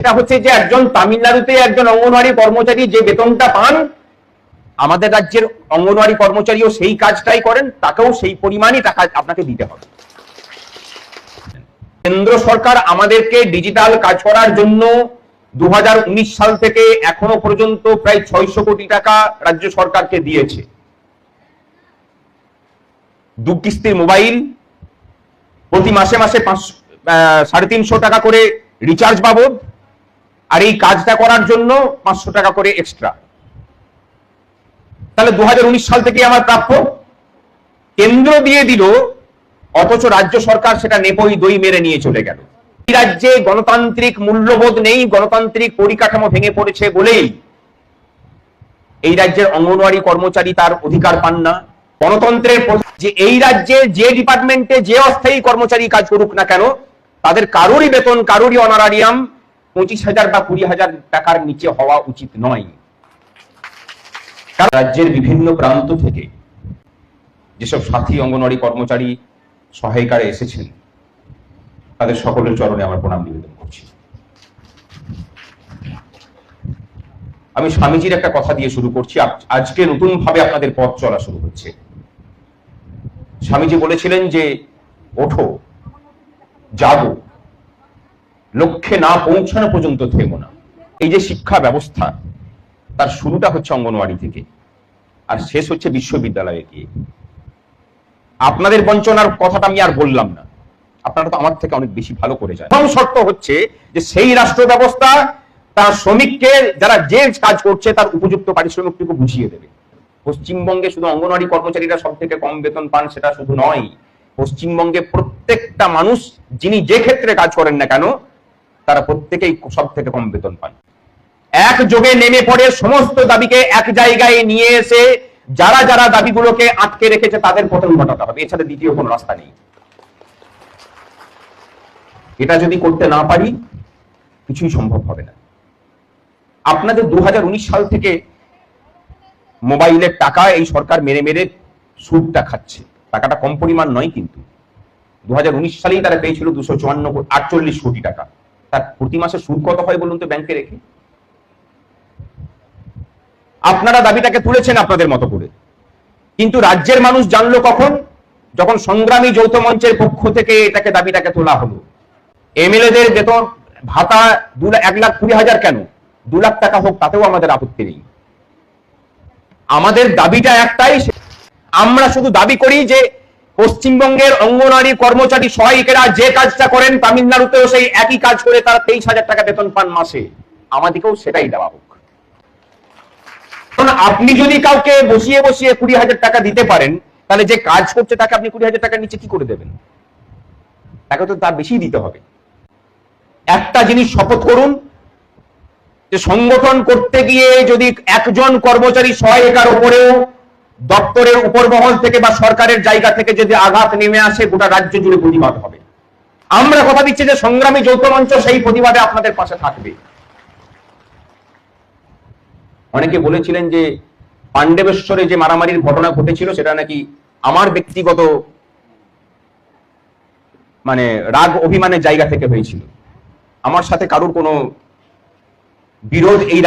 এটা হচ্ছে যে একজন তামিলনাড়ুতে একজন অঙ্গনওয়াড়ি কর্মচারী যে বেতনটা পান, আমাদের রাজ্যের অঙ্গনওয়াড়ি কর্মচারীও সেই কাজটাই করেন, তাকেও সেই পরিমাণই টাকা আপনাকে দিতে হবে। কেন্দ্র সরকার আমাদেরকে ডিজিটাল কাজ করার জন্য 2019 সাল থেকে এখনো পর্যন্ত প্রায় 600 কোটি টাকা রাজ্য সরকারকে দিয়েছে। 2 কিস্তির মোবাইল, প্রতি মাসে মাসে 350 টাকা করে রিচার্জ বাবদ, আর এই কাজটা করার জন্য 500 টাকা করে এক্সট্রা। তাহলে 2019 সাল থেকে আমার প্রাপ্য, কেন্দ্র দিয়ে দিল, অথচ রাজ্য সরকার সেটা নেপই দই মেরে নিয়ে চলে গেল। এই রাজ্যে গণতান্ত্রিক মূল্যবোধ নেই, গণতান্ত্রিক পরিকাঠামো ভেঙে পড়েছে বলেই এই রাজ্যের অঙ্গনওয়াড়ি কর্মচারী তার অধিকার পান না। গণতন্ত্রের যে এই রাজ্যে যে ডিপার্টমেন্টে যে অস্থায়ী কর্মচারী কাজ করুক না কেন, তাদের কারোরই বেতন, কারোরই অনারারিয়াম 25,000 বা 20,000 টাকার নিচে হওয়া উচিত নয়। কারণ রাজ্যের বিভিন্ন প্রান্ত থেকে যেসব সাথী অঙ্গনওয়াড়ি কর্মচারী সহায়িকারে এসেছেন, তাদের সকলের চরণে আমার প্রণাম নিবেদন করছি। আমি স্বামীজির একটা কথা দিয়ে শুরু করছি। আজকে নতুন ভাবে আপনাদের পথ চলা শুরু হচ্ছে। স্বামীজি বলেছিলেন যে ওঠো, জাগো, লক্ষ্যে না পৌঁছানো পর্যন্ত থেমো না। এই যে শিক্ষা ব্যবস্থা, তার শুরুটা হচ্ছে অঙ্গনওয়াড়ি থেকে, আর শেষ হচ্ছে বিশ্ববিদ্যালয়ে গিয়ে। আপনাদের বঞ্চনার কথাটা আমি আর বললাম না, আপনারা তো আমার থেকে অনেক বেশি ভালো করে জানেন। প্রথম শর্ত হচ্ছে যে সেই রাষ্ট্র ব্যবস্থা তার শ্রমিককে, যারা যে কাজ করছে, তার উপযুক্ত পারিশ্রমিকটুকু বুঝিয়ে দেবে। পশ্চিমবঙ্গে শুধু অঙ্গনওয়াড়ি কর্মচারীরা সব থেকে কম বেতন পান সেটা শুধু নয়, পশ্চিমবঙ্গে প্রত্যেকটা মানুষ যিনি যে ক্ষেত্রে কাজ করেন না কেন, তারা প্রত্যেকেই সব থেকে কম বেতন পান। একযোগে নেমে পড়ে সমস্ত দাবিকে এক জায়গায় নিয়ে এসে যারা যারা দাবিগুলোকে আটকে রেখেছে তাদের পতন ঘটাতে হবে, এছাড়া দ্বিতীয় কোনো রাস্তা নেই। এটা যদি করতে না পারি, কিছুই সম্ভব হবে না। আপনাদের 2019 সাল থেকে মোবাইলের টাকা এই সরকার মেরে মেরে সুদটা খাচ্ছে। টাকাটা কম পরিমাণ নয়, কিন্তু 2019 সালেই তারা পেয়েছিল 248 কোটি টাকা। তার প্রতি মাসে সুদ কত হয় বলুন তো ব্যাংকে রেখে? আপনারা দাবিটাকে তুলেছেন আপনাদের মতো করে, কিন্তু রাজ্যের মানুষ জানলো কখন? যখন সংগ্রামী যৌথ মঞ্চের পক্ষ থেকে এটাকে দাবিটাকে তোলা হলো। এমএলএদের বেতন ভাতা 1,20,000 কেন, 2 লাখ টাকা হোক, তাতেও আমাদের আপত্তি নেই। আমাদের দাবিটা একটাই, আমরা শুধু দাবি করি যে পশ্চিমবঙ্গের অঙ্গনওয়াড়ি কর্মচারী সহায়িকারা যে কাজটা করেন, তামিলনাড়ুতেও সেই একই কাজ করে তারা 23,000 টাকা বেতন পান মাসে, আমাদেরকেও সেটাই দেওয়া হোক। আপনি যদি কাউকে বসিয়ে বসিয়ে 20,000 টাকা দিতে পারেন, তাহলে যে কাজ করছে তাকে আপনি 20,000 টাকার নিচে কি করে দেবেন? তাকে তো তার বেশি দিতে হবে। একটা জিনিস শপথ করুন, যে সংগঠন করতে গিয়ে যদি একজন কর্মচারী সহায়িকার উপরেও দপ্তরের উপর মহল থেকে বা সরকারের জায়গা থেকে যদি আঘাত নেমে আসে, গোটা রাজ্য জুড়ে প্রতিবাদ হবে। আমরা কথা দিচ্ছি যে সংগ্রামী যৌথ মঞ্চ সেই প্রতিবাদে আপনাদের পাশে থাকবে। অনেকে বলেছিলেন যে পাণ্ডবেশ্বরে যে মারামারির ঘটনা ঘটেছিল সেটা নাকি আমার ব্যক্তিগত রাগ অভিমানের জায়গা থেকে হয়েছিল। আমার সাথে কারোর কোনো বিরোধ এই